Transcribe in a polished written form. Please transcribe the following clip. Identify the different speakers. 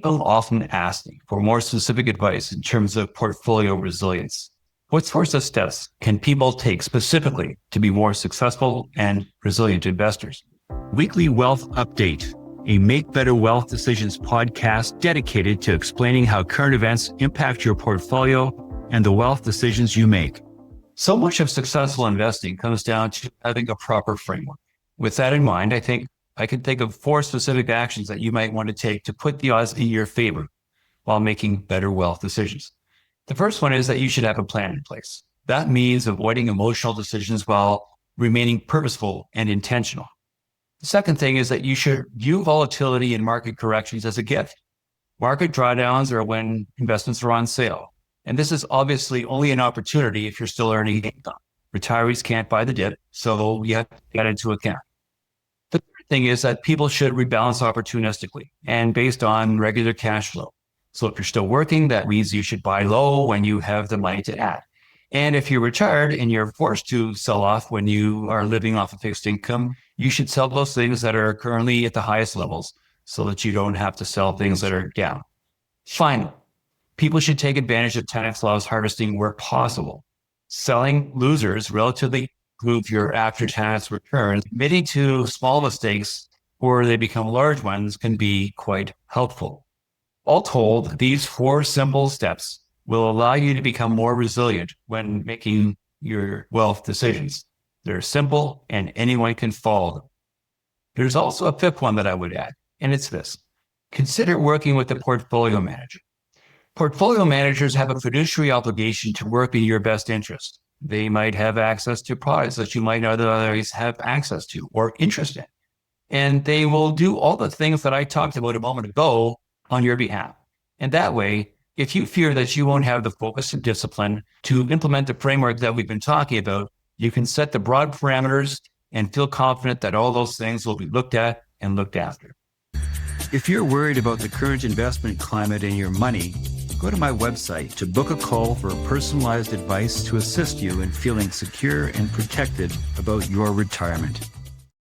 Speaker 1: People often ask me for more specific advice in terms of portfolio resilience. What sorts of steps can people take specifically to be more successful and resilient investors? Weekly Wealth Update, a Make Better Wealth Decisions podcast dedicated to explaining how current events impact your portfolio and the wealth decisions you make. So much of successful investing comes down to having a proper framework. With that in mind, I think I can think of 4 specific actions that you might want to take to put the odds in your favor while making better wealth decisions. The first one is that you should have a plan in place. That means avoiding emotional decisions while remaining purposeful and intentional. The second thing is that you should view volatility and market corrections as a gift. Market drawdowns are when investments are on sale. And this is obviously only an opportunity if you're still earning income. Retirees can't buy the dip, so you have to take that into account. The third thing is that people should rebalance opportunistically and based on regular cash flow. So if you're still working, that means you should buy low when you have the money to add. And if you're retired and you're forced to sell off when you are living off of fixed income, you should sell those things that are currently at the highest levels so that you don't have to sell things that are down. Finally, people should take advantage of tax loss harvesting where possible. Selling losers relatively improve your after-tax returns. Admitting to small mistakes or they become large ones can be quite helpful. All told, these 4 simple steps will allow you to become more resilient when making your wealth decisions. They're simple and anyone can follow them. There's also a 5th one that I would add, and it's this. Consider working with a portfolio manager. Portfolio managers have a fiduciary obligation to work in your best interest. They might have access to products that you might not otherwise have access to or interest in. And they will do all the things that I talked about a moment ago on your behalf. And that way, if you fear that you won't have the focus and discipline to implement the framework that we've been talking about, you can set the broad parameters and feel confident that all those things will be looked at and looked after. If you're worried about the current investment climate and your money, go to my website to book a call for personalized advice to assist you in feeling secure and protected about your retirement.